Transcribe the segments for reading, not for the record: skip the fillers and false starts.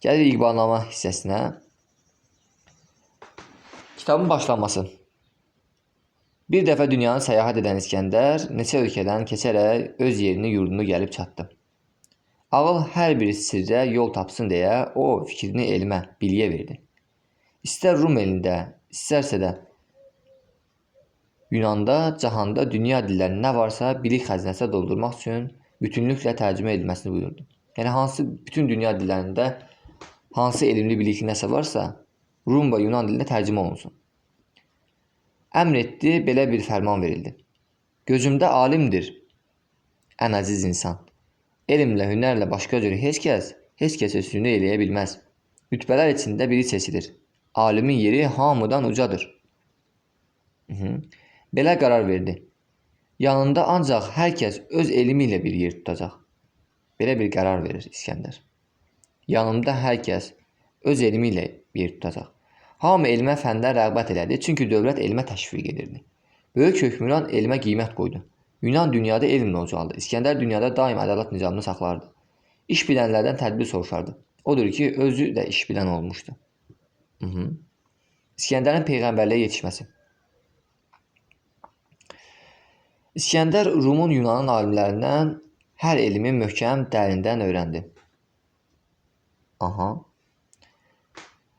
Gəlir İqbalnamə hissəsinə. Kitabın başlanması. Bir dəfə dünyanı səyahət edən İskəndər neçə ölkədən keçərək öz yerini, yurdunu gəlib çatdı. Ağıl hər bir sirrə yol tapsın deyə o fikrini elmə, biliyə verdi. İstər Rum elində, istərsə də Yunanda, cahanda, dünya dillərində nə varsa bilik xəzinəsə doldurmaq üçün bütünlüklə tərcümə edilməsini buyurdu. Yəni, bütün dünya dillərində hansı elmli bilikli nəsə varsa, Rum və Yunan dilində tərcümə olunsun. Əmr etdi, belə bir fərman verildi. Gözümdə alimdir ən əziz insan. Elmlə, hünərlə başqa cür heç kəs üstünlük eləyə bilməz. Rütbələr içində biri seçilir. Alimin yeri hamıdan ucadır. Belə qərar verdi. Yanında ancaq hər kəs öz elmi ilə bir yer tutacaq. Belə bir qərar verir İskəndər. Yanımda hər kəs öz elmi ilə bir yer tutacaq. Hamı elmə, fəndən rəğbət elədi, çünki dövlət elmə təşviq edirdi. Böyük hökmran elmə qiymət qoydu. Yunan dünyada elmlə ucaldı. İskəndər dünyada daim ədalət nizamını saxlardı. İş bilənlərdən tədbir soruşardı. Odur ki, özü də iş bilən olmuşdu. İskəndərin peyğəmbərliyə yetişməsi. İskəndər Rumun, Yunanın alimlərindən hər elmi möhkəm, dərindən öyrəndi.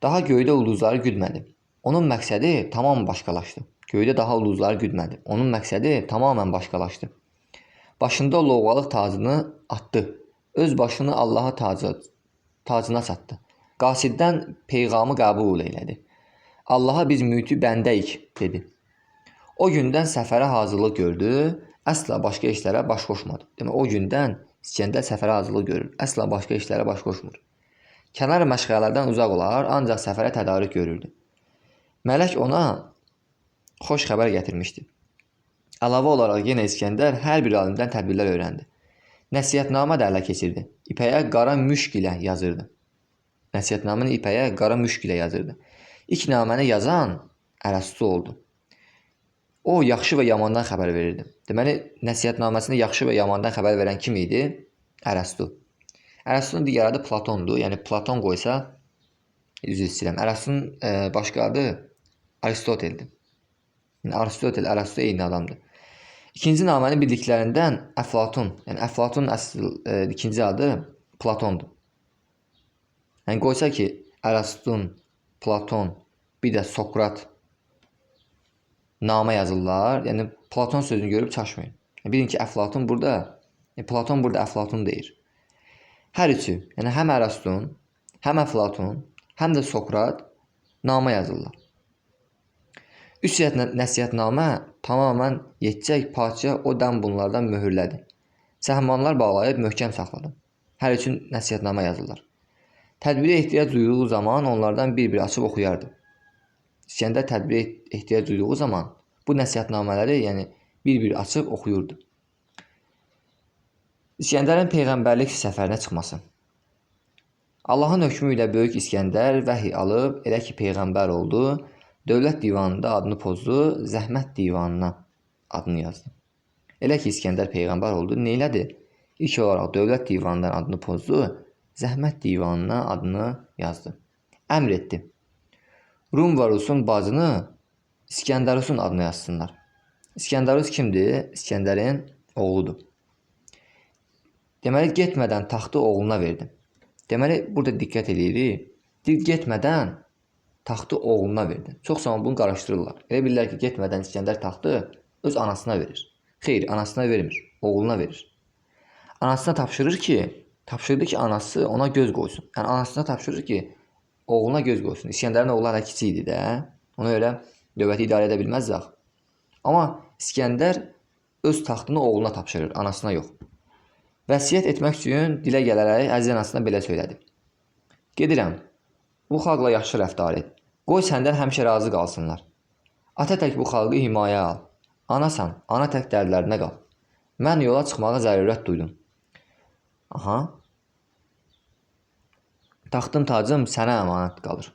Daha göydə ulduzları güdmədi. Onun məqsədi tamam başqalaşdı. Göydə daha ulduzları güdmədi. Onun məqsədi tamamən başqalaşdı. Başında lovğalıq tacını atdı. Öz başını Allaha tacına çatdı. Qasiddən peyğamı qəbul elədi. Allaha biz müti bəndəyik, dedi. O gündən səfərə hazırlıq gördü, əsla başqa işlərə baş qoşmadı. Demək, o gündən İskəndər səfərə hazırlıq görür, əsla başqa işlərə baş qoşmur. Kənar məşğələlərdən uzaq olar, ancaq səfərə tədarük görürdü. Mələk ona xoş xəbər gətirmişdi. Əlavə olaraq yenə İskəndər hər bir alimdən tədbirlər öyrəndi. Nəsihətnamə də ələ keçirdi. İpəyə qara müşk ilə yazırdı. Nəsihətnaməni ipəyə qara müşk ilə yazırdı. İlk naməni yazan Ərəstu oldu. O, yaxşı və yamandan xəbər verirdi. Deməli, nəsihətnaməsində yaxşı və yamandan xəbər verən kim idi? Ərəstu. Ərəstunun digər adı Platondur. Yəni, Platon qoysa, üzr istəyirəm. Ərəstunun başqa adı Aristoteldir. Yəni, Aristotel, Ərəstu eyni adamdır. İkinci naməni bildiklərindən Əflatun. Yəni, Əflatunun ikinci adı Platondur. Yəni, qoysa ki, Ərəstun, Platon, bir də Sokrat namə yazırlar. Yəni, Platon sözünü görüb çaşmayın. Bilin ki, Əflatun burada, Platon burada Əflatun deyir. Hər üçü, yəni həm Ərəstun, həm Əflatun, həm də Sokrat namə yazırlar. Üç nəsihətnamə tamamən yetcək padşah o dəm bunlardan möhürlədi. Səhmanlar bağlayıb möhkəm saxladı. Hər üçün nəsihətnamə yazırlar. Tədbirə ehtiyac duyduğu zaman onlardan bir-bir açıb oxuyardı. İskəndər tədbirə ehtiyac duyduğu zaman bu nəsihətnamələri bir-bir açıb oxuyurdu. İskəndərin peyğəmbərlik səfərinə çıxması. Allahın hökmü ilə böyük İskəndər vəhiy alıb, elə ki peyğəmbər oldu, dövlət divanında adını pozdu, zəhmət divanına adını yazdı. Elə ki İskəndər peyğəmbər oldu, neylədi? İlk olaraq dövlət divanından adını pozdu, zəhmət divanına adını yazdı. Əmr etdi. Rum və Rusun bacını İskəndərusun adını yazsınlar. İskəndərus kimdir? İskəndərin oğludur. Deməli, getmədən taxtı oğluna verdi. Deməli, burada diqqət edirik. Getmədən taxtı oğluna verdi. Çox zaman bunu qarışdırırlar. Elə bilirlər ki, getmədən İskəndər taxtı öz anasına verir. Xeyr, anasına vermir, oğluna verir. Anasına tapşırdı ki, anası ona göz qoysun. Yəni, anasına tapşırır ki, oğluna göz qoysun. İskəndərin oğlu hələ kiçik idi də. Ona görə dövləti idarə edə bilməzdik. Amma İskəndər öz taxtını oğluna tapşırır, anasına yox. Vəsiyyət etmək üçün dilə gələrək əziz anasına belə söylədi. Gedirəm, bu xalqla yaxşı rəftar et. Qoy səndən həmişə razı qalsınlar. Ata tək bu xalqı himayə al. Anasan, ana tək dərdlərinə qal. Mən yola çıxmağa zərurət duydum. Taxtım tacım sənə əmanət qalır.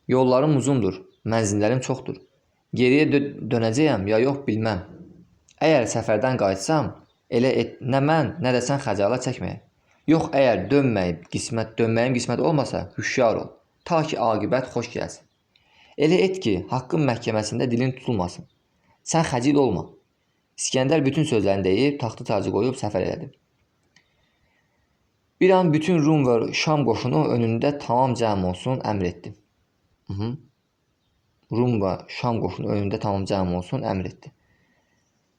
Yollarım uzundur, mənzillərim çoxdur. Geriyə dönəcəyəm ya yox bilməm. Əgər səfərdən qayıtsam, elə et, nə mən, nə də sən xəcalət çəkməyək. Yox, əgər dönməyim qismət olmasa, hüşyar ol, ta ki aqibət xoş gəlsin. Elə et ki, haqqın məhkəməsində dilin tutulmasın. Sən xəcil olma. İskəndər bütün sözlərini deyib, taxtı tacı qoyub səfər elədi. Bir an bütün Rum və Şam qoşunu önündə tamam cəm olsun, əmr etdi. Rum və Şam qoşunu önündə tamam cəm olsun, əmr etdi.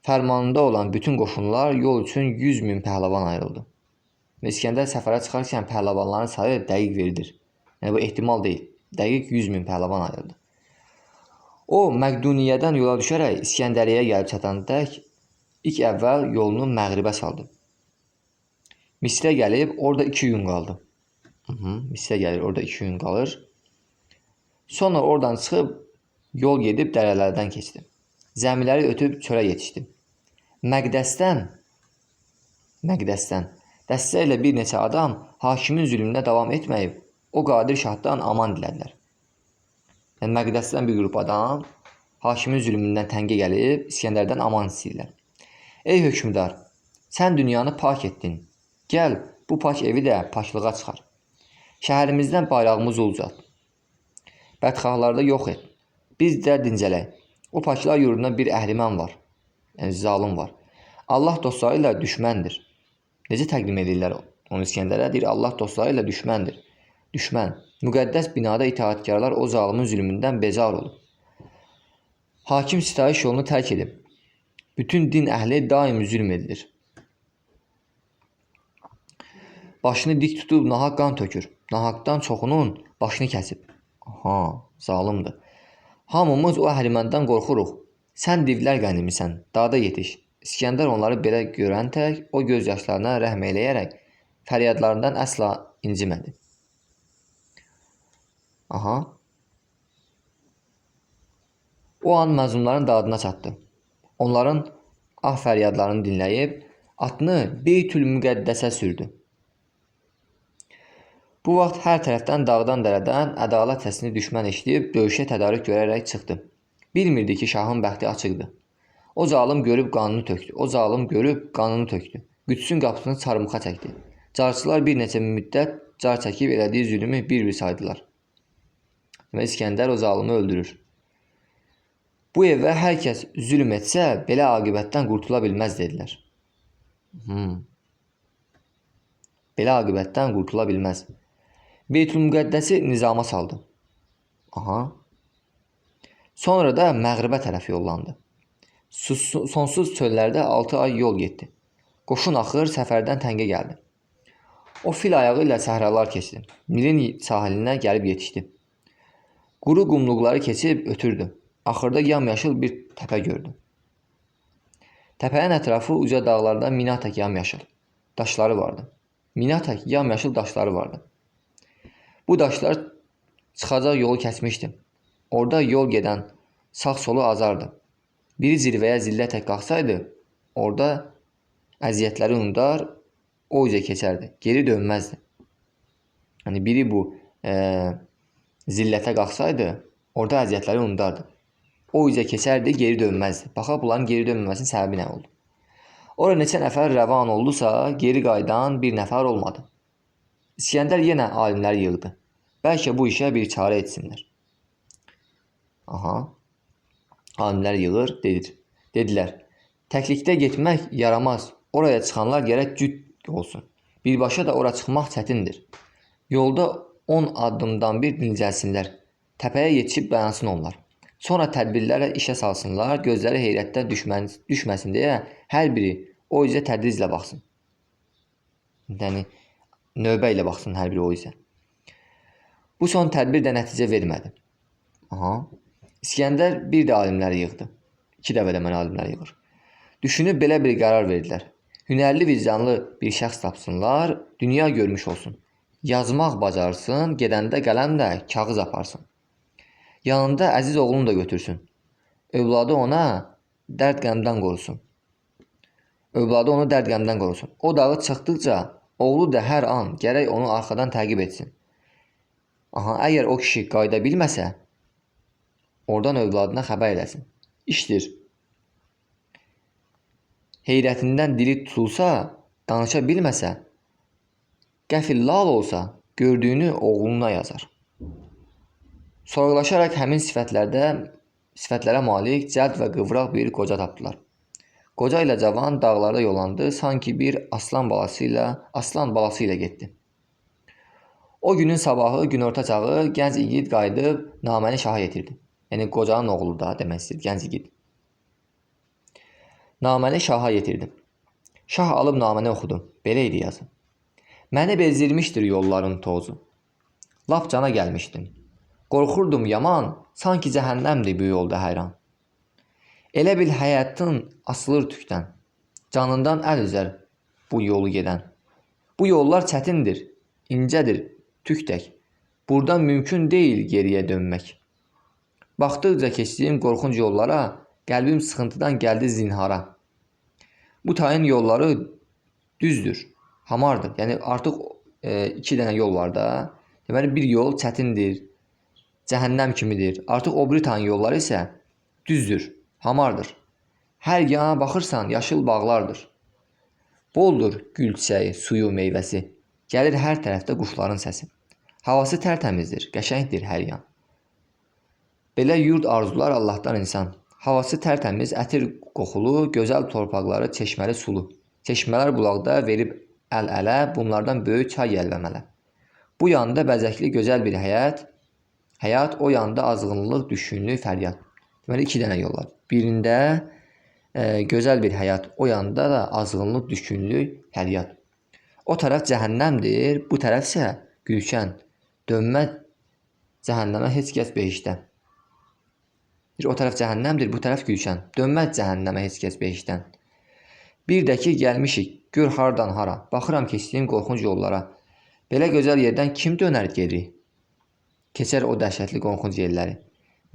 Fərmanında olan bütün qoşunlar yol üçün 100.000 pəhləvan ayrıldı. Və İskəndər səfərə çıxarkən pəhləvanların sayı dəqiq verilir. Yəni bu ehtimal deyil. Dəqiq 100.000 pəhləvan ayrıldı. O, Məqduniyyədən yola düşərək İskəndəriyə gəlib çatanda ilk əvvəl yolunu məğribə saldı. Misrə gəlib, orada 2 gün qaldı. Misrə gəlir, orada 2 gün qalır. Sonra oradan çıxıb, yol gedib dərələrdən keçdi. Zəmiləri ötüb çölə yetişdi. Məqdəsdən dəstə ilə bir neçə adam hakimin zülmünə davam etməyib, o qadir şahdan aman dilədilər. Yəni, Məqdəsdən bir qrup adam hakimin zülmündən təngə gəlib, İskəndərdən aman istəyirlər. Ey hökmdar, sən dünyanı pak etdin. Gəl, bu pak evi də paklığa çıxar. Şəhərimizdən bayrağımızı ucalt. Bədxahlarda yox et. Biz də dincələk. O paklar yurduna bir əhrimən var. Yəni, zalim var. Allah dostları ilə düşməndir. Necə təqdim edirlər onu İskəndərə? Deyir, Allah dostları ilə düşməndir. Düşmən. Müqəddəs binada itaatkarlar o zalimin zülmündən becar olub. Hakim sitayiş yolunu tərk edib. Bütün din əhli daim zülm edilir. Başını dik tutub nahaq qan tökür. Nahaqdan çoxunun başını kəsib. Zalimdir. Hamımız o əhriməndən qorxuruq. Sən divlər qənimisən, dağda yetiş. İskəndər onları belə görən tək, o göz yaşlarına rəhm eləyərək fəryadlarından əsla incimədi. O an məzlumların dadına çatdı. Onların fəryadlarını dinləyib, atını Beytül Müqəddəsə sürdü. Bu vaxt hər tərəfdən dağdan dərədən ədalət səsini düşmən eşidib, döyüşə tədarük görərək çıxdı. Bilmirdi ki, şahın bəxti açıqdır. O zalim görüb qanını tökdü. Qüdsün qapısını çarmıxa çəkdi. Carçılar bir neçə müddət car çəkib elədiyi zülmü bir-bir saydılar. Və İskəndər o zalimi öldürür. Bu evə hər kəs zülm etsə, belə aqibətdən qurtula bilməz, dedilər. Belə aqibətdən qurtula bilməz. Beytülmüqəddəsi nizama saldı. Sonra da məğribə tərəf yollandı. Sonsuz çöllərdə 6 ay yol getdi. Qoşun axır səfərdən təngə gəldi. O fil ayağı ilə səhralar keçdi. Nilin sahilinə gəlib yetişdi. Quru qumluqları keçib ötürdü. Axırda yamyaşıl bir təpə gördü. Təpənin ətrafı uca dağlarda minatak yamyaşıl daşları vardı. Minatak yamyaşıl daşları vardı. Bu daşlar çıxacaq yolu kəsmişdi. Orada yol gedən sağ solu azardı. Biri zirvəyə zillə tək qalxsaydı, orada əziyyətləri unudar, o üzə keçərdi. Geri dönməzdi. Yəni, biri bu zillətə qalxsaydı, orada əziyyətləri unudardı. O üzə keçərdi, geri dönməzdi. Baxaq, bunların geri dönməməsinin səbəbi nə oldu? Ora neçə nəfər rəvan oldusa, geri qaydan bir nəfər olmadı. İskəndər yenə alimləri yığdı. Bəlkə bu işə bir çarə etsinlər. Alimlər yığır, dedilər. Təklikdə getmək yaramaz. Oraya çıxanlar gərək cüt olsun. Birbaşa da ora çıxmaq çətindir. Yolda 10 addımdan bir dincəlsinlər. Təpəyə yetişib dayansın onlar. Sonra tədbirlərlə işə salsınlar, gözləri heyrətdən düşməsin deyə hər biri o üzə tədriclə baxsın. Yəni, növbə ilə baxsın hər biri o üzə. Bu son tədbir də nəticə vermədi. İskəndər bir də alimləri yığdı. 2 dəfə də mənə alimləri yığır. Düşünüb belə bir qərar verdilər. Hünərli, vicdanlı bir şəxs tapsınlar, dünya görmüş olsun. Yazmaq bacarsın, gedəndə qələm də kağız aparsın. Yanında əziz oğlunu da götürsün. Övladı onu dərd qəmdən qorusun. O dağı çıxdıqca oğlu da hər an gərək onu arxadan təqib etsin. Əgər o kişi qayda bilməsə, oradan övladına xəbər eləsin. İşdir. Heyrətindən dili tutulsa, danışa bilməsə, Qəfil lal olsa, gördüyünü oğluna yazar. Sorğulaşaraq həmin sifətlərə malik cəld və qıvraq bir qoca tapdılar. Qoca ilə cavan dağlarda yollandı, sanki bir aslan balası ilə getdi. O günün sabahı, günorta çağı gənc igid qayıdıb naməni şaha yetirdi. Yəni qocanın oğlu da demək istəyir, gənc igid. Naməni şaha yetirdi. Şah alıb naməni oxudu. Belə idi yazı. Məni bezdirmişdir yolların tozu. Lap cana gəlmişdim. Qorxurdum yaman, sanki cəhənnəmdir bu yolda həyran. Elə bil həyatın asılır tükdən. Canından əl üzər bu yolu gedən. Bu yollar çətindir, incədir, tük tək. Buradan mümkün deyil geriyə dönmək. Baxdıqca keçdiyim qorxunc yollara, qəlbim sıxıntıdan gəldi zinhara. Bu tayın yolları düzdür, hamardır. Yəni artıq 2 dənə yol var da. Deməli bir yol çətindir, cəhənnəm kimidir. Artıq o biri tayın yolları isə düzdür, hamardır. Hər yana baxırsan yaşıl bağlardır. Boldur gül çiçəyi, suyu, meyvəsi. Gəlir hər tərəfdə quşların səsi. Havası tərtəmizdir, qəşəngdir hər yan. Belə yurd arzular Allahdan insan. Havası tərtəmiz, ətir qoxulu, gözəl torpaqları çeşməli sulu. Çeşmələr bulaqda verib əl-ələ, bunlardan böyük çay yəlvəmələ. Bu yanda bəzəkli gözəl bir həyat, o yanda azğınlıq, düşkünlük, fəryad. Deməli 2 dənə yol var. Birində gözəl bir həyat, o yanda da azğınlıq, düşkünlük, fəryad. O tərəf cəhənnəmdir, bu tərəf isə gülşən. Dönmə cəhənnəmə heç kəs behişdən. O tərəf cəhənnəmdir, bu tərəf gülşən. Dönməz cəhənnəmə heç kəs behişdən. Bir də ki, gəlmişik, gör hardan hara. Baxıram keçdiyim qorxunc yollara. Belə gözəl yerdən kim dönər geri? Keçər o dəhşətli qorxunc yerləri.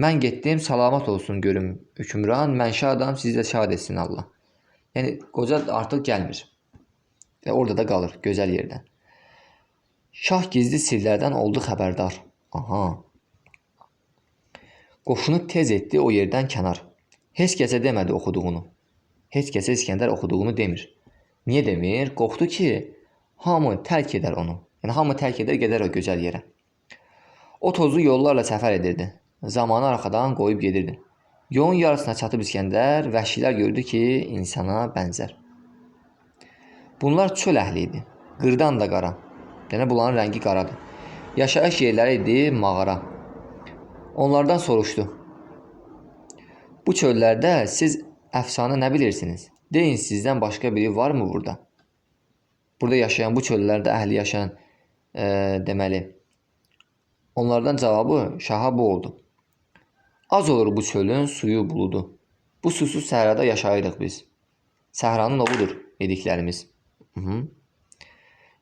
Mən getdim, salamat olsun görüm hökmran. Mən şadam, sizi də şad etsin Allah. Yəni, qoca artıq gəlmir. Orada da qalır, gözəl yerdən. Şah gizli sirlərdən oldu xəbərdar. Aha. Qoşunu tez etdi o yerdən kənar. Heç kəsə demədi oxuduğunu. Heç kəsə İskəndər oxuduğunu demir. Niyə demir? Qorxdu ki, hamı tərk edər onu. Yəni, hamı tərk edər, gedər o gözəl yerə. O tozlu yollarla səfər edirdi. Zamanı arxadan qoyub gedirdi. Yolun yarısına çatıb İskəndər, vəhşilər gördü ki, insana bənzər. Bunlar çöl əhli idi. Qırdan da qara. Yəni, bunların rəngi qaradır. Yaşayış yerləri idi mağara. Onlardan soruşdu. Bu çöllərdə siz əfsanə nə bilirsiniz? Deyin, sizdən başqa biri varmı burada? Burada yaşayan, bu çöllərdə əhli yaşayan deməli. Onlardan cavabı şaha bu oldu. Az olur bu çölün suyu buludu. Bu susuz səhrada yaşayırıq biz. Səhranın ovudur dediklərimiz.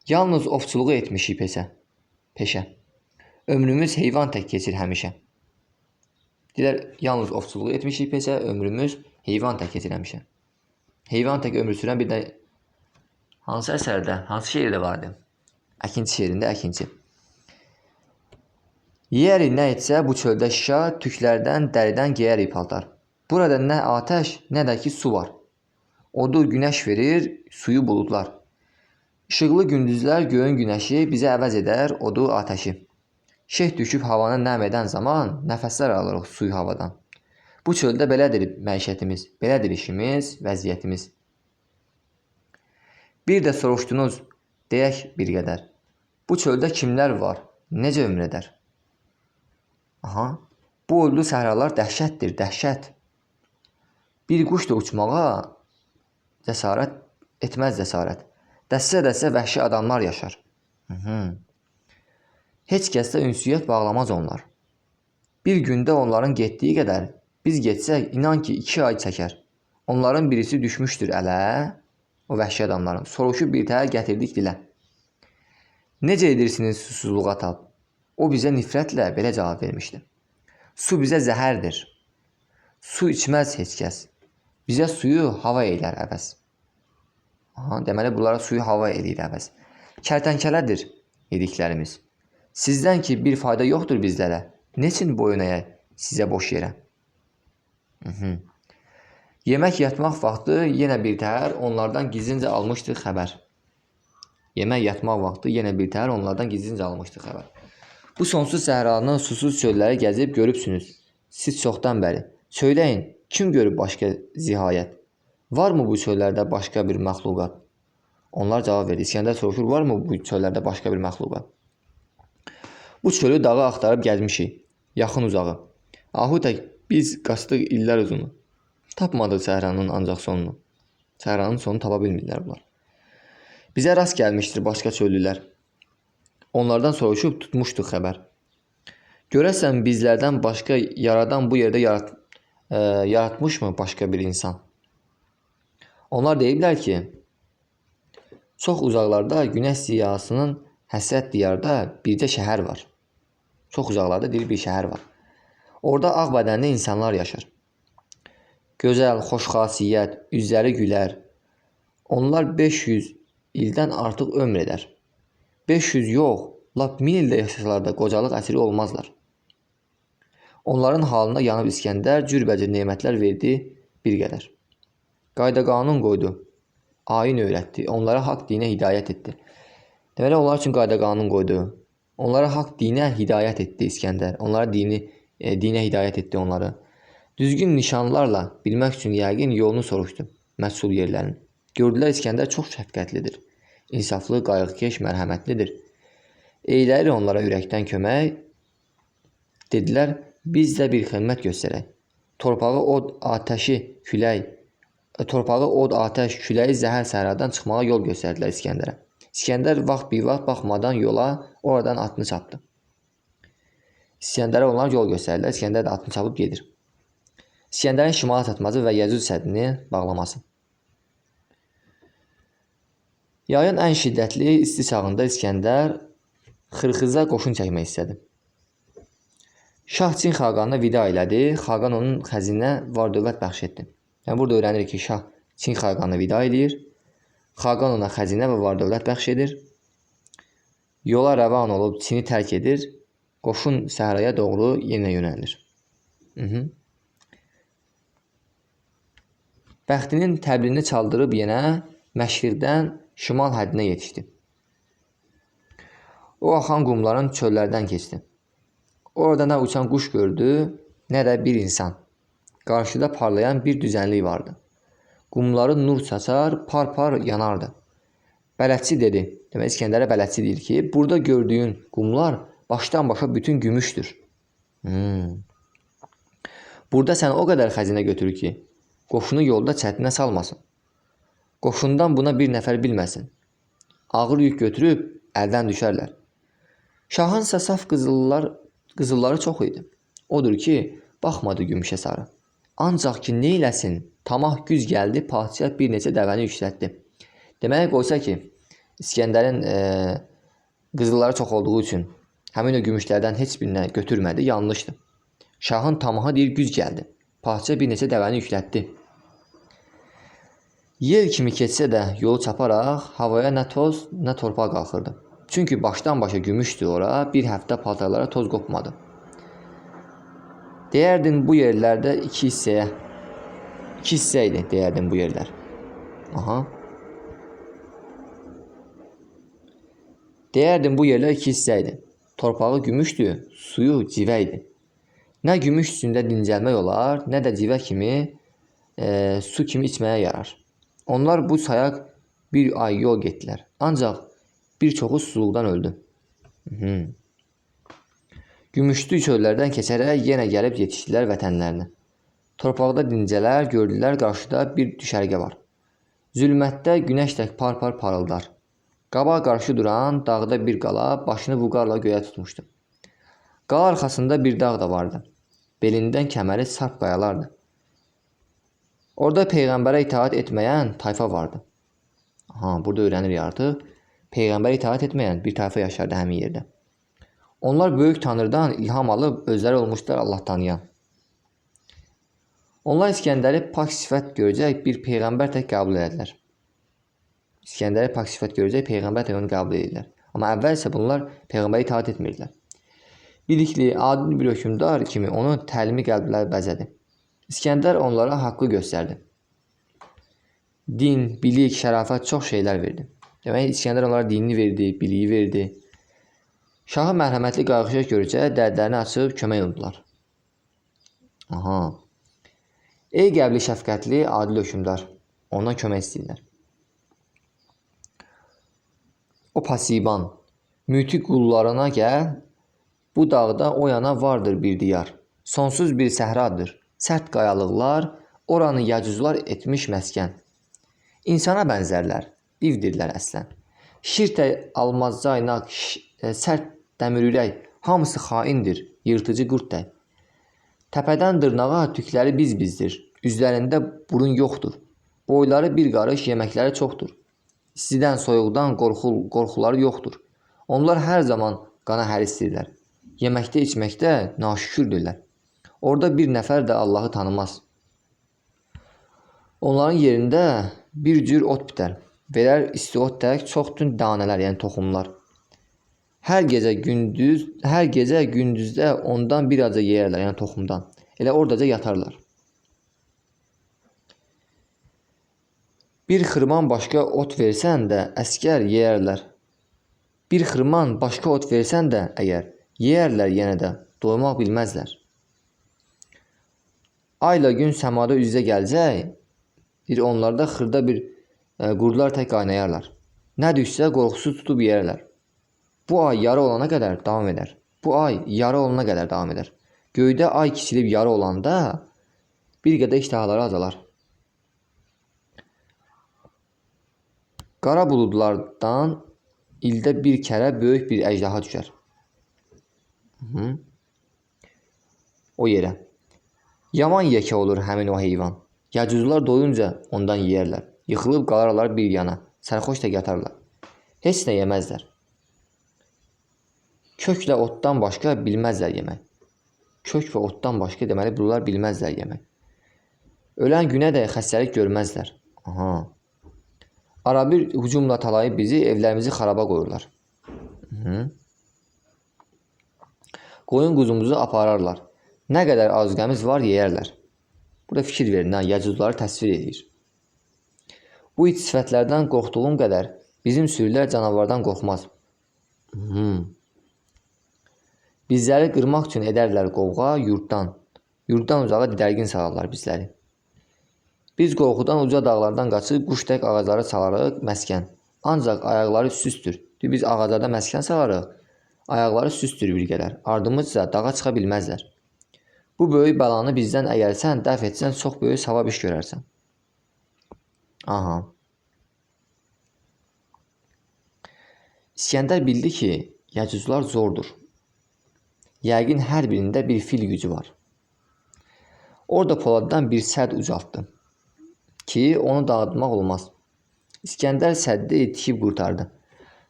Yalnız ovçuluğu etmişik peşə. Ömrümüz heyvan tək keçir həmişə. Deyirlər, yalnız ovçuluğu etmişik peşə, ömrümüz heyvan tək keçir həmişə. Heyvan tək ömür sürən bir də hansı əsərdə, hansı şeirdə vardı? Əkinçi şeirində əkinçi. Yeyəri nə etsə bu çöldə şişa, tüklərdən, dəridən geyəri paltar. Burada nə atəş, nə də ki su var. Odu günəş verir, suyu buludlar. İşıqlı gündüzlər göyün günəşi bizə əvəz edər odu atəşi. Şeh düşüb havanı nəm edən zaman nəfəslər alırıq suyu havadan. Bu çöldə belədir məişətimiz, belədir işimiz, vəziyyətimiz. Bir də soruşdunuz, deyək bir qədər. Bu çöldə kimlər var, necə ömür edər? Aha, bu ölü səhralar dəhşətdir, dəhşət. Bir quş da uçmağa cəsarət etməz cəsarət. Dəstə-dəstə vəhşi adamlar yaşar. Heç kəsdə ünsiyyət bağlamaz onlar. Bir gündə onların getdiyi qədər biz getsək, inan ki 2 ay çəkər. Onların birisi düşmüşdür ələ, o vəhşi adamların. Soruşub bir təhər gətirdik dilə. Necə edirsiniz susuzluğa tab? O bizə nifrətlə belə cavab vermişdi. Su bizə zəhərdir. Su içməz heç kəs. Bizə suyu hava eylər əvəz. Deməli, bunlara suyu hava eləyir əvəz. Kərtənkələdir dediklərimiz. Sizdən ki bir fayda yoxdur bizlərə. Neçin boyun əyək sizə boş yerə? Yemək yatmaq vaxtı yenə bir təhər onlardan gizlincə almışdı xəbər. Yemək yatmaq vaxtı yenə bir təhər onlardan gizlincə almışdı xəbər. Bu sonsuz səhranı, susuz çölləri gəzib görübsünüz. Siz çoxdan bəri. Söyləyin, kim görüb başqa zihayət? Varmı bu çöllərdə başqa bir məxluqat? Onlar cavab verdi. İskəndər soruşur, varmı bu çöllərdə başqa bir məxluqat? Bu çölü dağı axtarıb gəzmişik. Yaxın uzağı. Ahutək biz qaçdıq illər uzunu. Tapmadıq səhranın ancaq sonunu. Səhranın sonunu tapa bilmirlər bunlar. Bizə rast gəlmişdir başqa çöllülər. Onlardan soruşub tutmuşduq xəbər. Görəsən bizlərdən başqa yaradan bu yerdə yaratmışmı başqa bir insan? Onlar deyiblər ki, çox uzaqlarda günəş ziyasının həsrət diyarda bircə şəhər var. Çox uzaqlarda bir şəhər var. Orada ağ bədənli insanlar yaşar. Gözəl, xoş xasiyyət, üzləri gülər. Onlar 500 ildən artıq ömr edər. 500 yox, lap 1000 ildə yaşasalar da qocalıq əsiri olmazlar. Onların halına yanıb İskəndər cürbəcür nemətlər verdi bir qədər. Qayda qanun qoydu, ayin öyrətdi, onlara haqq dinə hidayət etdi. Deməli, onlar üçün qayda qanun qoydu. Onlara haqq dinə hidayət etdi İskəndər. Onlara dinə hidayət etdi onları. Düzgün nişanlarla bilmək üçün yəqin yolunu soruşdu məsul yerlərin. Gördülər İskəndər çox şəfqətlidir. İnsaflı, qayğıkeş, mərhəmətlidir. Eyləri onlara ürəkdən kömək. Dedilər, biz də bir xidmət göstərək. Torpağı od, atəş, küləyi zəhər səhradan çıxmağa yol göstərdilər İskəndərə. İskəndər vaxt bir vaxt baxmadan yola oradan atını çapdı. İskəndərə onlar yol göstərdilər. İskəndər də atını çapıb gedir. İskəndərin şimala çatması və Yəzud səddini bağlaması. Yayın ən şiddətli isti çağında İskəndər Xırxıza qoşun çəkmək istədi. Şah Çin xaqanına vida elədi. Xaqan onun xəzinə var-dövlət bəxş etdi. Yəni, burada öyrənirik ki, Şah Çin xaqanına vida edir. Xaqan ona xəzinə və var-dövlət bəxş edir. Yola rəvan olub Çini tərk edir. Qoşun səhraya doğru yenə yönəlir. Bəxtinin təblini çaldırıb yenə məşriqdən şimal həddinə yetişdi. O axan qumların çöllərdən keçdi. Orada nə uçan quş gördü, nə də bir insan. Qarşıda parlayan bir düzənlik vardı. Qumları nur saçar, par-par yanardı. Bələdçi dedi, demək İskəndərə bələdçi deyir ki, burada gördüyün qumlar başdan başa bütün gümüşdür. Burada sən o qədər xəzinə götürür ki, qoşunu yolda çətinə salmasın. Qoşundan buna bir nəfər bilməsin. Ağır yük götürüb əldən düşərlər. Şahınsa saf qızılları çox idi. Odur ki, baxmadı gümüşə sarı. Ancaq ki, neyləsin, tamah güz gəldi, padişah bir neçə dəvəni yüksəltdi. Deməyə qoysa ki, İskəndərin qızılları çox olduğu üçün həmin o gümüşlərdən heç birinə götürmədi, yanlışdı. Şahın tamaha deyir, güz gəldi. Padişah bir neçə dəvəni yüklətdi. Yel kimi keçsə də yolu çaparaq havaya nə toz, nə torpaq qalxırdı. Çünki başdan başa gümüşdü ora, bir həftə paltarlara toz qopmadı. Deyərdin bu yerlərdə iki hissə idi, deyərdin bu yerlər. Deyərdin bu yerlər iki hissə idi. Torpağı gümüşdü, suyu civə idi. Nə gümüş üstündə dincəlmək olar, nə də civə kimi, su kimi içməyə yarar. Onlar bu sayaq bir ay yol getdilər. Ancaq bir çoxu susuzluqdan öldü. Gümüşlü çöllərdən keçərək yenə gəlib yetişdilər vətənlərinə. Torpaqda dincələr, gördülər qarşıda bir düşərgə var. Zülmətdə günəş tək par-par parıldar. Qabağa qarşı duran dağda bir qala başını vüqarla göyə tutmuşdu. Qala arxasında bir dağ da vardı. Belindən kəməri sarp qayalardı. Orada Peyğəmbərə itaat etməyən tayfa vardı. Burada öyrənirik artıq. Peyğəmbərə itaat etməyən bir tayfa yaşardı həmin yerdə. Onlar böyük tanrıdan ilham alıb özləri olmuşlar Allah tanıyan. Onlar İskəndəri pak sifət görəcək bir Peyğəmbər tək qəbul edilər. İskəndəri pak sifət görəcək Peyğəmbər tək onu qəbul edirlər. Amma əvvəl isə bunlar Peyğəmbərə itaat etmirdilər. Bilikli, adil bir hökmdar kimi onu təlimi qəlblər bəzədi. İskəndər onlara haqqı göstərdi. Din, bilik, şərafət çox şeylər verdi. Demək İskəndər onlara dinini verdi, biliyi verdi. Şahı mərhəmətli qayğıkeş görəcək, dərdlərini açıb kömək oldular. Aha. Ey qəbli şəfqətli, adil hökmdar, ondan kömək istəyirlər. O pasiban, müti qullarına gəl, bu dağda o yana vardır bir diyar. Sonsuz bir səhradır, sərt qayalıqlar, oranı yacuzlar etmiş məskən. İnsana bənzərlər, divdirlər əslən. Şirtə almazca aynaq, sərt dəmirürək, hamısı xaindir, yırtıcı qurd. Təpədən dırnağa tükləri biz-bizdir, üzlərində burun yoxdur. Boyları bir qarış, yeməkləri çoxdur. İstidən, soyuqdan qorxuları yoxdur. Onlar hər zaman qana hərisdirlər. Yeməkdə, içməkdə naşükürdürlər. Orada bir nəfər də Allahı tanımaz. Onların yerində bir cür ot bitər. Verər isti ot tək çox tünd danələr, yəni toxumlar. Hər gecə gündüzdə ondan bir azca yeyərlər, yəni toxumdan. Elə oradaca yatarlar. Bir xırman başqa ot versən də əskər yeyərlər. Bir xırman başqa ot versən də əgər yeyərlər yenə də doymaq bilməzlər. Ayla gün səmada üz-üzə gələcək, onlarda xırda bir qurdlar tək qaynayarlar. Nə düşsə qorxusuz tutub yeyərlər. Bu ay yarı olana qədər davam edər. Göydə ay kiçilib yarı olanda bir qədər iştahları azalar. Qara buludlardan ildə bir kərə böyük bir əjdaha düşər. O yerə. Yaman yekə olur həmin o heyvan. Yacuzlar doyunca ondan yeyərlər. Yıxılıb qalarlar bir yana. Sərxoş tək yatarlar. Heç nə yeməzlər. Köklə otdan başqa bilməzlər yemək. Kök və otdan başqa deməli bunlar bilməzlər yemək. Ölən günə də xəstəlik görməzlər. Arabir hücumla talayıb bizi, evlərimizi xaraba qoyurlar. Qoyun quzumuzu apararlar. Nə qədər azqəmiz var yeyərlər. Burada fikir verin, yacuzları təsvir edir. Bu iç sifətlərdən qorxduğum qədər bizim sürülər canavardan qorxmaz. Bizləri qırmaq üçün edərlər qovğa yurddan. Yurddan uzağa didərgin salarlar bizləri. Biz qorxudan uca dağlardan qaçıb quş tək ağacları salarıq məskən. Ancaq ayaqları süstdür. Biz ağaclarda məskən salarıq. Ayaqları süstdür bir qədər. Ardımızca dağa çıxa bilməzlər. Bu böyük bəlanı bizdən əgər sən dəf etsən çox böyük savab iş görərsən. İskəndər bildi ki, yacuzlar zordur. Yəqin hər birində bir fil gücü var. Orada Poladdan bir sədd ucaltdı ki, onu dağıtmaq olmaz. İskəndər səddi tikib qurtardı.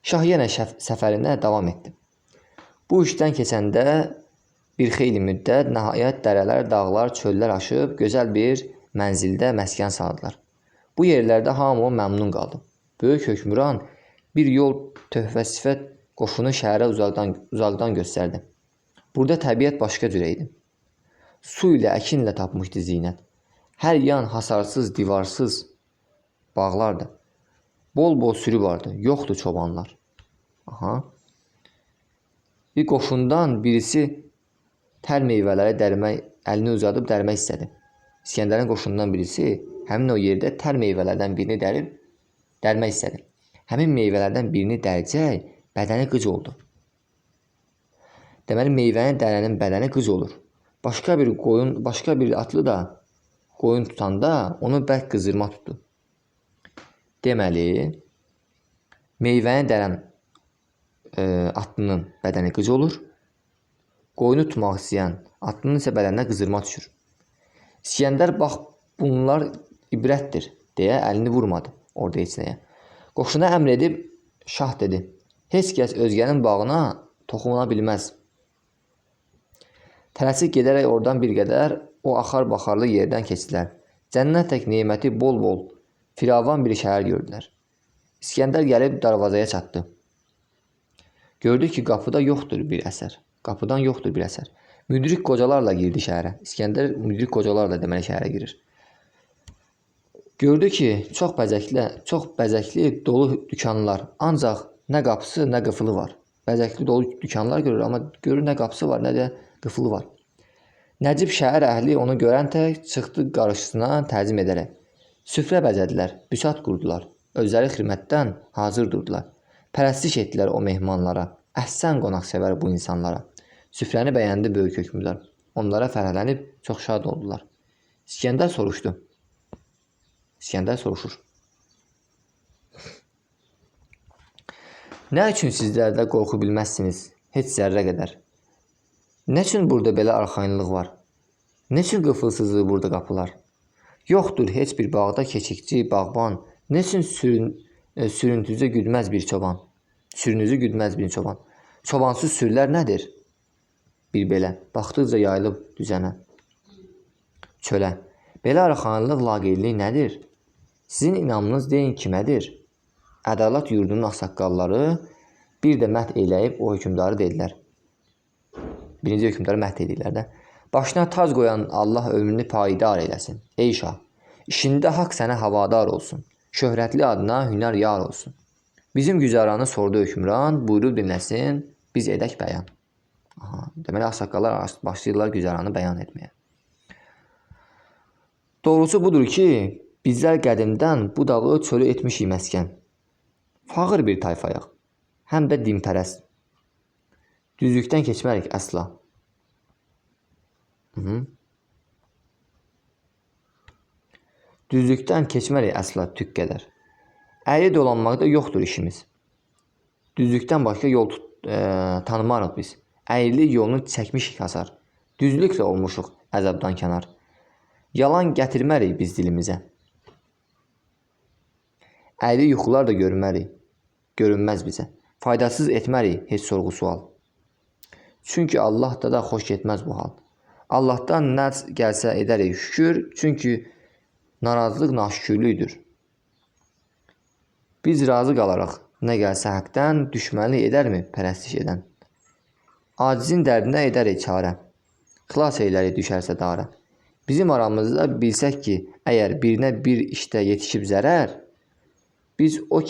Şah yenə səfərinə davam etdi. Bu işdən keçəndə bir xeyli müddət nəhayət dərələr, dağlar, çöllər aşıb gözəl bir mənzildə məskən saldılar. Bu yerlərdə hamı məmnun qaldı. Böyük hökmran bir yol töhfə sifət qoşunu şəhərə uzaqdan göstərdi. Burada təbiət başqa cür idi. Su ilə, əkinlə tapmışdı zinət. Hər yan hasarsız, divarsız bağlardı. Bol-bol sürü vardı, yoxdur çobanlar. Bir qoşundan birisi tər meyvələri dərmək, əlini uzadıb dərmək istədi. İskəndərin qoşunundan birisi həmin o yerdə tər meyvələrdən birini dərmək istədi. Həmin meyvələrdən birini dərcək, bədəni qıc oldu. Deməli, meyvəni dərənin bədəni qıc olur. Başqa bir atlı da qoyun tutanda onu bərk qızdırma tutdu. Deməli, meyvəni dərən atlının bədəni qıc olur. Qoyunu tutmaq istəyən atlının isə bədəninə qızdırma düşür. İskəndər, bax, bunlar ibrətdir, deyə əlini vurmadı orada heç nəyə. Qoşuna əmr edib, şah dedi, heç kəs özgənin bağına toxununa bilməz. Tələsik gedərək oradan bir qədər o axar-baxarlı yerdən keçdilər. Cənnət tək neməti bol-bol, firavan bir şəhər gördülər. İskəndər gəlib darvazaya çatdı. Gördü ki, qapıdan yoxdur bir əsər. Müdrik qocalarla girdi şəhərə. İskəndər müdrik qocalarla deməli şəhərə girir. Gördü ki, çox bəzəkli dolu dükanlar, ancaq nə qapısı, nə qıfılı var. Bəzəkli dolu dükanlar görür, amma görür nə qapısı var, nə də qıfılı var. Nəcib şəhər əhli onu görən tək çıxdı qarşısına təzim edərək. Süfrə bəzədilər, büsat qurdular. Özləri xidmətdən hazır durdular. Pərəstiş etdilər o mehmanlara. Əhsən qonaqsevər bu insanlara. Süfrəni bəyəndi böyük hökmdar. Onlara fərəhlənib çox şad oldular. İskəndər soruşur. Nə üçün sizlərdə qorxu bilməzsiniz? Heç zərrə qədər. Nə üçün burada belə arxayınlıq var? Nə üçün qıfılsızlığı burada qapılar? Yoxdur heç bir bağda keçikçi, bağban. Nə üçün sürüntüzü güdməz bir çoban? Çobansız sürülər nədir? Bir belə, baxdıqca yayılıb düzənə. Çölə. Belə arxayınlıq, laqeydlik nədir? Sizin inamınız deyin kimədir? Ədalət yurdunun ağsaqqalları bir də məhv eləyib o hökmdarı dedilər. Birinci hökmdarı məhv edirlər də. Başına tac qoyan Allah ömrünü payidar eləsin. Ey şah, işində haqq sənə havadar olsun. Şöhrətli adına hünər yar olsun. Bizim güzəranı sordu hökmran, buyurub dinləsin, biz edək bəyan. Deməli, ağsaqqallar başlayırlar güzəranı bəyan etməyə. Doğrusu budur ki, bizlər qədimdən bu dağı çölü etmişik məskən. Fağır bir tayfayaq, həm də dinpərəst. Düzlükdən keçmərik əsla. Düzlükdən keçmərik əsla tük qədər. Əyri dolanmaqda yoxdur işimiz. Düzlükdən başqa yol tanımarıq biz. Əyrilik yolunu çəkmişik hasar. Düzlüklə olmuşuq əzabdan kənar. Yalan gətirmərik biz dilimizə. Əyri yuxular da görünməz bizə. Faydasız etmərik heç sorğu sual. Çünki Allahda da xoş getməz bu hal. Allahdan nə gəlsə edərik şükür, çünki narazılıq naşükürlüdür. Biz razı qalaraq nə gəlsə həqdən, düşmənlik edərmi pərəstiş edən? Acizin dərdinə edərik çarə, xilas eylərik düşərsə dara. Bizim aramızda bilsək ki, əgər birinə bir işdə yetişib zərər, biz o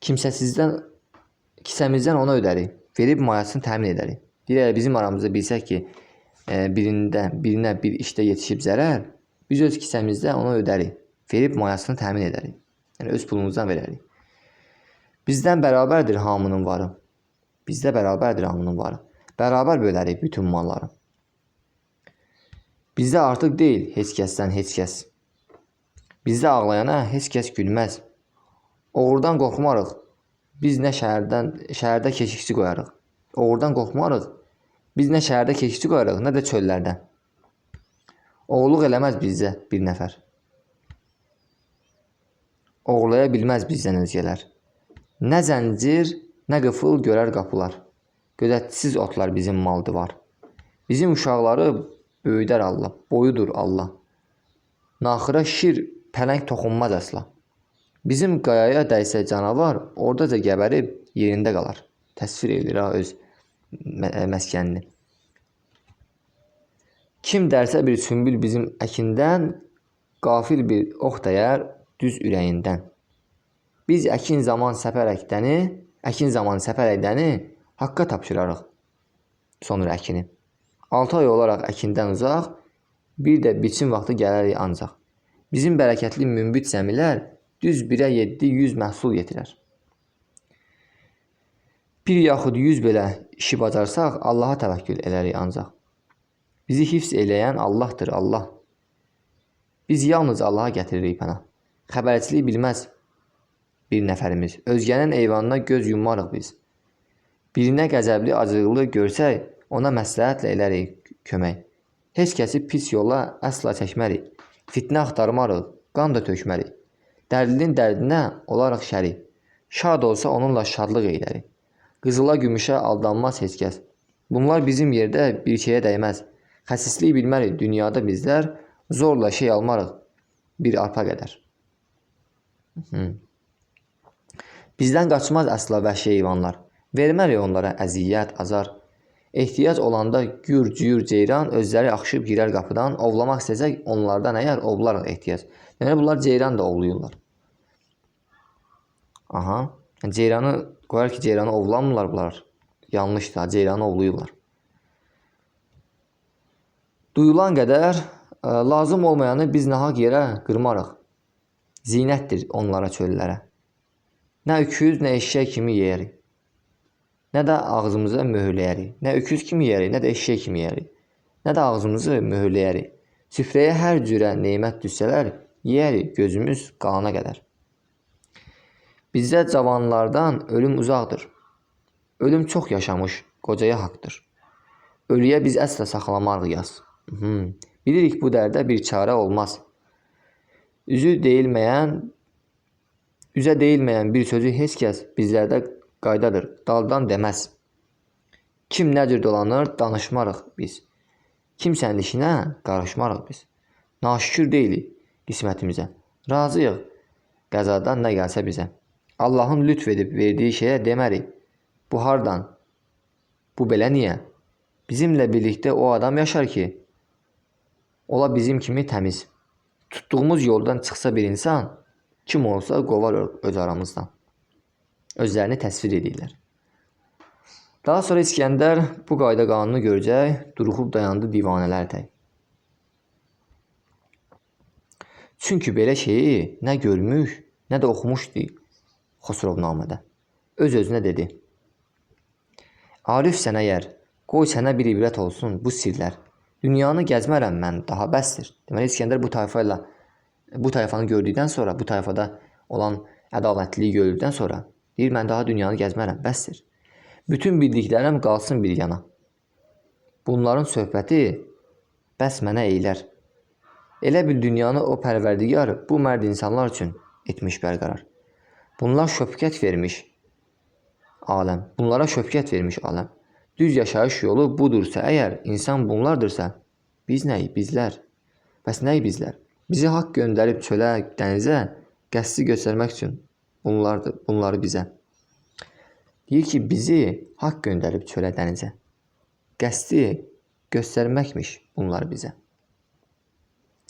kisəmizdən ona ödərik, verib mayasını təmin edərik. Deyirək, bizim aramızda bilsək ki, birinə bir işdə yetişib zərər, biz öz kisəmizdə ona ödərik, verib mayasını təmin edərik. Yəni, öz pulumuzdan verərik. Bizdən bərabərdir hamının varı. Bərabər bölərik bütün malları. Bizdə artıq deyil heç kəsdən heç kəs. Bizdə ağlayana heç kəs gülməz. Oğurdan qorxmarıq. Biz nə şəhərdə keşikçi qoyarıq. Nə də çöllərdə. Oğurluq eləməz bizdə bir nəfər. Oğurlaya bilməz bizdən özgələr. Nə zəncir, nə qıfıl görər qapılar. Gözətçisiz otlar bizim maldı var. Bizim uşaqları böyüdər Allah, boyudur Allah. Naxıra şir, pələng toxunmaz əsla. Bizim qayaya dəysə canavar, oradaca gəbərib yerində qalar. Təsvir edir öz məskənini. Kim dərsə bir sümbül bizim əkindən, qafil bir ox dəyər düz ürəyindən. Biz əkin zaman səpər əkdəni haqqa tapşırarıq sonra əkini. 6 ay olaraq əkindən uzaq, bir də biçim vaxtı gələrik ancaq. Bizim bərəkətli münbit zəmilər düz 1-ə 700 məhsul yetirər. Bir yaxud 100 belə işi bacarsaq, Allaha təvəkkül edərik ancaq. Bizi hifz eləyən Allahdır, Allah. Biz yalnız Allaha gətiririk pənah. Xəbərçilik bilməz bir nəfərimiz. Özgənin eyvanına göz yummarıq biz. Birinə qəzəbli, acıqlı görsək, ona məsləhətlə elərik kömək. Heç kəsi pis yola əsla çəkmərik. Fitnə axtarmarıq, qan da tökmərik. Dərdlinin dərdinə olaraq şərik. Şad olsa onunla şadlıq eylərik. Qızıla gümüşə aldanmaz heç kəs. Bunlar bizim yerdə bir şeyə dəyməz. Xəsislik bilmərik dünyada bizlər, zorla şey almarıq bir arpa qədər. Bizdən qaçmaz əsla vəhşi heyvanlar. Vermərik onlara əziyyət, azar. Ehtiyac olanda gür, cüyür, ceyran özləri axışıb girər qapıdan, ovlamaq istəsək onlardan əgər ovlarıq ehtiyac. Yəni bunlar ceyran da ovlayırlar. Aha. Ceyranı qoyar ki, ceyranı ovlamırlar bunlar. Yanlışdır, ceyranı ovlayırlar. Duyulan qədər lazım olmayanı biz nahaq yerə qırmarıq. Zinətdir onlara çöllərə. Nə öküz, nə eşşək kimi yeyərik. Nə də ağzımıza möhürləyərik. Nə öküz kimi yeyərik, nə də eşşək kimi yeyərik. Nə də ağzımızı möhürləyərik. Süfrəyə hər cürə nemət düşsələr, yeyərik gözümüz qalana qədər. Bizdə cavanlardan ölüm uzaqdır. Ölüm çox yaşamış, qocaya haqdır. Ölüyə biz əsla saxlamarıq yaz. Bilirik bu dərdə bir çarə olmaz. Üzə deyilməyən bir sözü heç kəs bizlərdə qaydadır, daldan deməz. Kim nə cür dolanır, danışmarıq biz. Kimsənin işinə qarışmarıq biz. Naşükür deyilik qismətimizə. Razıyıq qəzadan nə gəlsə bizə. Allahın lütf edib verdiyi şeyə demərik. Bu hardan? Bu belə niyə? Bizimlə birlikdə o adam yaşar ki, ola bizim kimi təmiz. Tutduğumuz yoldan çıxsa bir insan, kim olsa qovar öz aramızdan. Özlərini təsvir edirlər. Daha sonra İskəndər bu qayda qanunu görəcək, duruxub dayandı divanələr tək. Çünki belə şeyi nə görmüş, nə də oxumuşdu Xosrovnamədə. Öz-özünə dedi. Arifsən əgər, qoy sənə bir ibrət olsun bu sirlər. Dünyanı gəzmərəm mən, daha bəsdir. Deməli, İskəndər bu tayfanı gördükdən sonra, bu tayfada olan ədalətliliyi gördükdən sonra deyir, mən daha dünyanı gəzmərəm, bəsdir. Bütün bildiklərim qalsın bir yana. Bunların söhbəti bəs mənə eylər. Elə bil dünyanı o pərverdigar bu mərd insanlar üçün etmiş bərqərar. Bunlara şöfqət vermiş aləm. Düz yaşayış yolu budursa əgər, insan bunlardırsa, biz nəyik, bizlər? Bəs nəyik bizlər? Bizi haqq göndərib çölə, dənizə, qəsdi göstərmək üçün bunları bizə. Deyir ki, bizi haqq göndərib çölə, dənizə. Qəsdi göstərməkmiş bunlar bizə.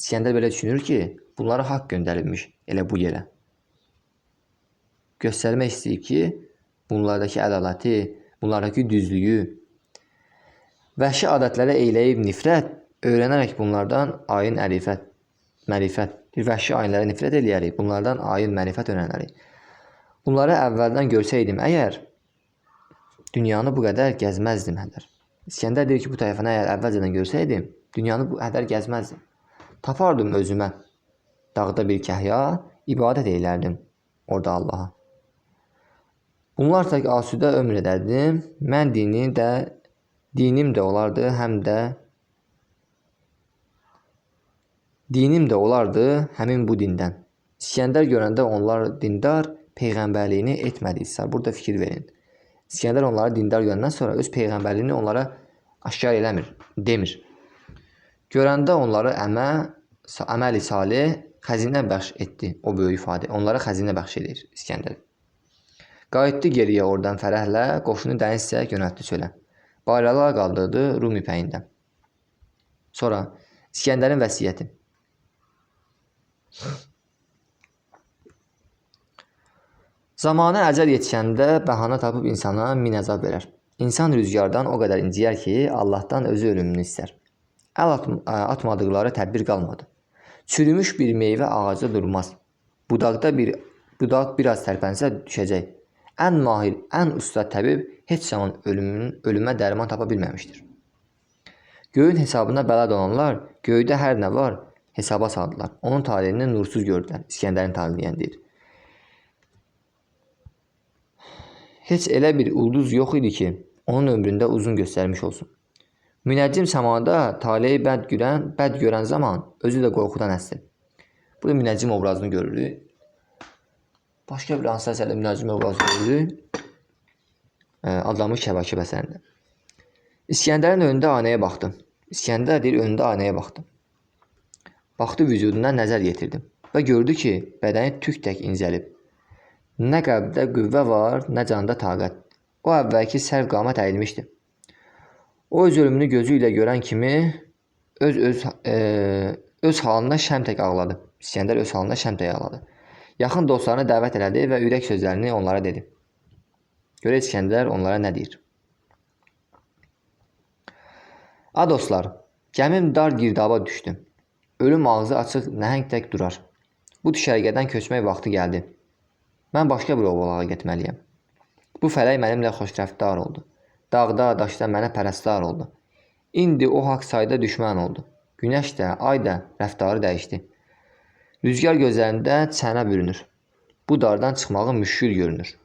İskəndər belə düşünür ki, bunları haqq göndəribmiş elə bu yerə. Göstərmək istəyib ki, bunlardakı ədaləti, bunlardakı düzlüyü, vəhşi adətlərə eyləyib nifrət, öyrənərək bunlardan ayın mərifət, bir vəhşi ayinlərə nifrət eləyərik, bunlardan ayın mərifət öyrənərik. Bunları əvvəldən görsəydim əgər, dünyanı bu qədər gəzməzdim hədər. İskəndər deyir ki, bu tayfanı əgər əvvəlcədən görsəydim, dünyanı bu hədər gəzməzdim. Tapardım özümə dağda bir kəhya, ibadət eylərdim orada Allaha. Bunlar tək asudə ömr edərdim, mən dinim də olardı, dinim də olardı həmin bu dindən. İskəndər görəndə onlar dindar, peyğəmbərliyini etmədi israr. Burada fikir verin. İskəndər onları dindar görəndən sonra öz peyğəmbərliyini onlara aşkar demir. Görəndə onları əməl-i salih xəzinə bəxş etdi o böyük ifadə. Onlara xəzinə bəxş edir İskəndər. Qayıtdı geriyə oradan fərəhlə, qoşunu dəniz isə yönəltdi çölə. Bayralar qaldırdı Rum ipəyindən. Sonra İskəndərin vəsiyyəti. Zamanı əcəl yetişəndə bəhanə tapıb insana min əzab verər. İnsan rüzgardan o qədər inciyər ki, Allahdan özü ölümünü istər. Əl atmadıqları tədbir qalmadı. Çürümüş bir meyvə ağacda durmaz. Budaq biraz tərpənsə düşəcək. Ən mahir, ən usta təbib heç zaman ölümə dərman tapa bilməmişdir. Göyün hesabına bələd olanlar, göydə hər nə var, hesaba saldılar. Onun talihini nursuz gördülər. İskəndərin talihini deyir. Heç elə bir ulduz yox idi ki, onun ömründə uzun göstərmiş olsun. Münəccim səmada taleyi bəd görən zaman özü də qorxudan əsdi. Burada münəccim obrazını görürük. Başqa bir hansısa əsərdə münəccim obrazı görürük. Adlanmış Kəvakib əsərində. İskəndərin önündə aynaya baxdı. İskəndər deyir, önündə aynaya baxdı. Baxdı vücuduna nəzər yetirdi və gördü ki, bədəni tük tək incəlib. Nə qəlbdə qüvvə var, nə canda taqət. O əvvəlki sərv qamət əyilmişdi. O öz ölümünü gözü ilə görən kimi öz halında şəm tək ağladı. İskəndər öz halında şəm tək ağladı. Yaxın dostlarını dəvət elədi və ürək sözlərini onlara dedi. Görə İskəndər onlara nə deyir? A dostlar, gəmim dar girdaba düşdü. Ölüm ağzı açıq nəhəng tək durar. Bu düşərgədən köçmək vaxtı gəldi. Mən başqa bir ovalığa getməliyəm. Bu fələk mənimlə xoşrəftar oldu. Dağda, daşda mənə pərəstar oldu. İndi o haqq sayda düşmən oldu. Günəş də, ay da rəftarı dəyişdi. Rüzgar gözlərində çənə bürünür. Bu dardan çıxmağı müşkül görünür.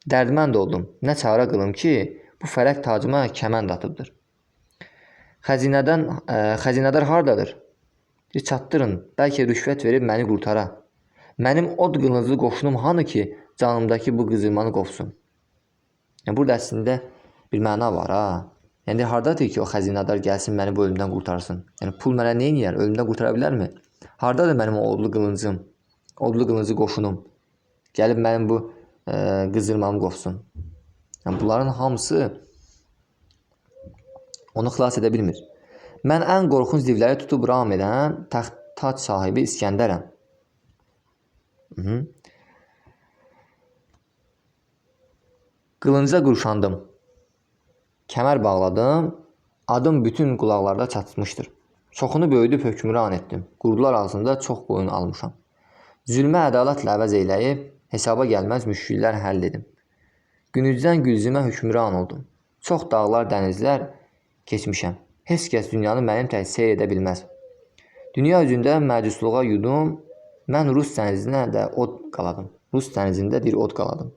Dərdmənd oldum. Nə çarə qılım ki, bu fələk tacıma kəmənd atıbdır. Xəzinədar hardadır? Çatdırın, bəlkə rüşvət verib məni qurtara. Mənim od qılınclı qoşunum hanı ki, canımdakı bu qızılmanı qovsun? Yəni, burada əslində bir məna var, ha? Yəni, hardadır ki, o xəzinədar gəlsin, məni bu ölümdən qurtarsın? Yəni, pul mənə nə edir? Ölümdən qurtara bilərmi? Hardadır mənim o odlu qılıncım, odlu qılınclı qoşunum? Gəlib mənim bu qızılmamı qovsun. Yəni, bunların hamısı onu xilas edə bilmir. Mən ən qorxunc divləri tutub ram edən tac sahibi İskəndərəm. Qılınca qurşandım. Kəmər bağladım. Adım bütün qulaqlarda çatmışdır. Çoxunu böyüdüb hökmran etdim. Qurdular ağzında çox boyun almışam. Zülmə ədalətlə əvəz eləyib, hesaba gəlməz müşkillər həll edim. Günüzdən güzümə hökmran oldum. Çox dağlar, dənizlər keçmişəm. Heç kəs dünyanı mənim tək seyr edə bilməz. Dünya üzündə məcusluğa yudum, mən Rus dənizində də od qaladım. Rus dənizində bir od qaladım.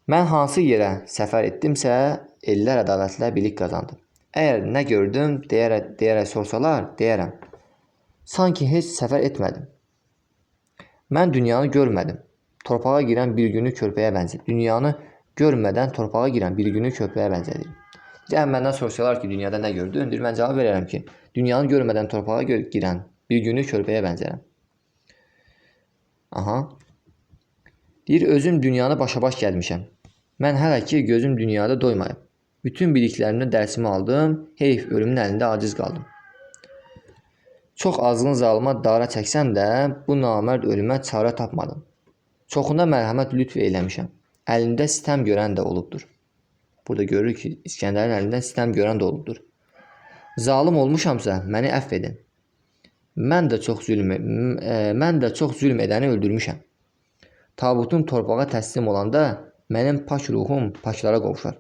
Mən hansı yerə səfər etdimsə, ellər ədalətlə bilik qazandım. Əgər nə gördüm, deyərək sorsalar, deyərəm. Sanki heç səfər etmədim. Mən dünyanı görmədim. Torpağa girən bir günü körpəyə bənzədir. Dünyanı görmədən torpağa girən bir günü körpəyə bənzədir. Yəni, məndən sorsalar ki, dünyada nə gördün? Mən cavab verərəm ki, dünyanı görmədən torpağa girən bir günü körpəyə bənzərəm. Deyir, özüm dünyanı başa-baş gəlmişəm. Mən hələ ki, gözüm dünyada doymayıb. Bütün biliklərimdən dərsimi aldım, heyf ölümün əlində aciz qaldım. Çox azğın zalıma dara çəksəm də, bu namərd ölümə çarə tapmadım. Çoxunda mərhəmət lütf eyləmişəm. Əlində sitəm görən də olubdur. Burada görürük ki, İskəndərin əlindən sitəm görən də olubdur. Zalım olmuşamsa, məni əfv edin. Mən də çox zülm edəni öldürmüşəm. Tabutum torpağa təslim olanda, mənim pak ruhum paklara qovuşar.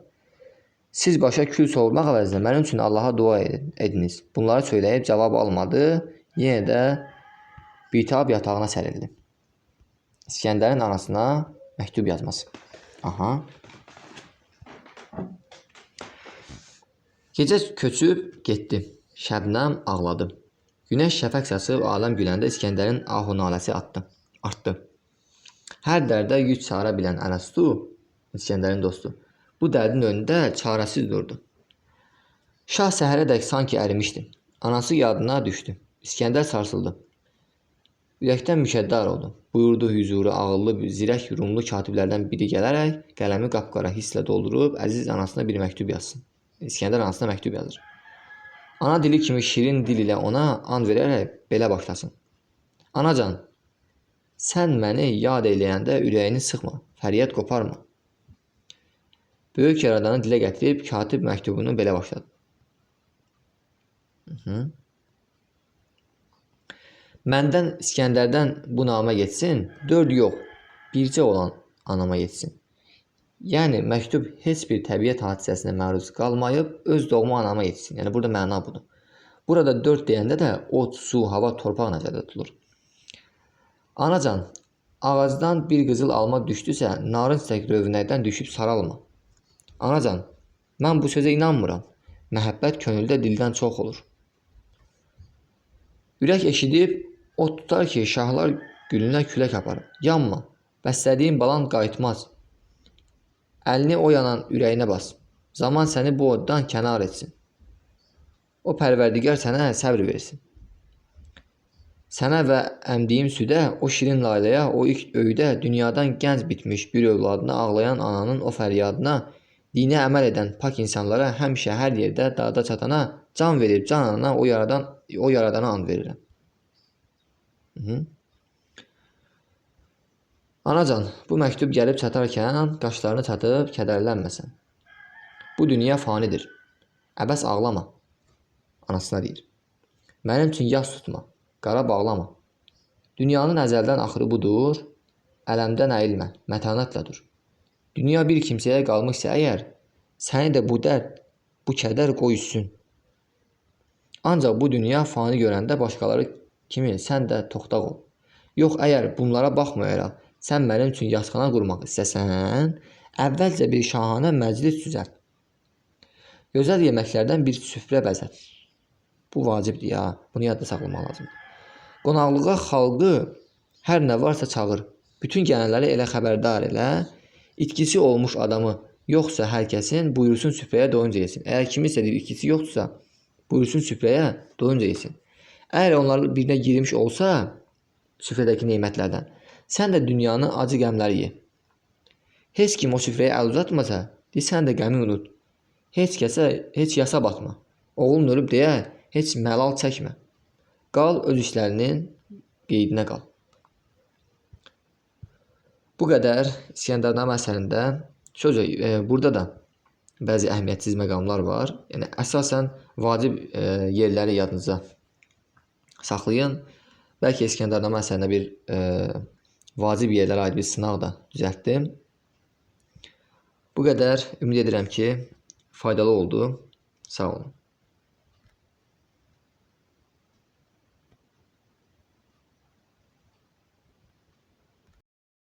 Siz başa kül soğurmaq əvəzinə mənim üçün Allaha dua ediniz. Bunları söyləyib cavab almadı, yenə də bitab yatağına sərildi. İskəndərin anasına məktub yazması. Gecə köçüb getdi. Şəbnəm ağladı. Günəş şəfəq saçıb aləm güləndə İskəndərin ahu naləsi artdı. Hər dərdə güc çağıra bilən Ərəstu, İskəndərin dostu, bu dərdin önündə çarəsiz durdu. Şah səhərədək sanki ərimişdi. Anası yadına düşdü. İskəndər sarsıldı. Ürəkdən müşəddar oldu. Buyurdu hüzuru ağıllı, zirək Rumlu katiblərdən biri gələrək qələmi qapqara hisslə doldurub əziz anasına bir məktub yazsın. İskəndər anasına məktub yazır. Ana dili kimi şirin dil ilə ona and verərək belə başlasın. Anacan, sən məni yad eləyəndə ürəyini sıxma, fəryad qoparma. Böyük yaradanı dilə gətirib katib məktubunu belə başladı. Məndən İskəndərdən bu namə getsin, 4 yox, bircə olan anama getsin. Yəni, məktub heç bir təbiət hadisəsinə məruz qalmayıb, öz doğma anama yetsin. Yəni, burada məna budur. Burada 4 deyəndə də od, su, hava, torpaq nəzərdə tutulur. Anacan, ağacdan bir qızıl alma düşdüsə, narınc tək rövnəkdən düşüb saralma. Anacan, mən bu sözə inanmıram. Məhəbbət könüldə dildən çox olur. Ürək eşidib, od tutar ki, şahlar gülünə külək aparır. Yanma, bəslədiyin balan qayıtmaz. Əlini o yanan ürəyinə bas. Zaman səni bu oddan kənar etsin. O pərverdigar sənə səbr versin. Sənə və əmdiyim südə, o şirin layləyə, o ilk öydə dünyadan gənc bitmiş bir övladına ağlayan ananın o fəryadına Dinə əməl edən pak insanlara həmişə hər yerdə dağda çatana can verib canana o yaradana and verirəm. Anacan, bu məktub gəlib çatarkən qaşlarını çatıb kədərlənməsən. Bu dünya fanidir. Əbəs ağlama. Anasına deyir. Mənim üçün yas tutma, qara bağlama. Dünyanın əzəldən axırı budur, ələmdən əyilmə, mətanətlə dur. Dünya bir kimsəyə qalmışsa əgər, səni də bu dərd, bu kədər qoy üssün. Ancaq bu dünya fani görəndə başqaları kimi sən də toxtaq ol. Yox, əgər bunlara baxmayaraq, sən mənim üçün yasxana qurmaq istəsən, əvvəlcə bir şahanə məclis düzəlt. Gözəl yeməklərdən bir süfrə bəzət. Bu vacibdir ya, bunu yadda saxlamaq lazımdır. Qonaqlığa xalqı hər nə varsa çağır. Bütün gələnləri elə xəbərdar elə, itkisi olmuş adamı yoxsa hər kəsin buyursun süfrəyə doyunca yesin. Əgər kimisə itkisi yoxdursa, buyursun süfrəyə doyunca yesin. Əgər onlar birinə girmiş olsa, süfrədəki nemətlərdən, sən də dünyanı acı qəmləri ye. Heç kim o süfrəyə əl uzatmasa, sən də qəmi unut. Heç yasa batma. Oğlun ölüb deyə heç məlal çəkmə. Qal öz işlərinin qeydinə qal. Bu qədər İskəndərnamə əsərində burada da bəzi əhəmiyyətsiz məqamlar var. Yəni əsasən vacib yerləri yadınıza saxlayın. Bəlkə İskəndərnamə əsərində bir vacib yerlərə aid bir sınaq da düzəltdim. Bu qədər. Ümid edirəm ki, faydalı oldu. Sağ olun.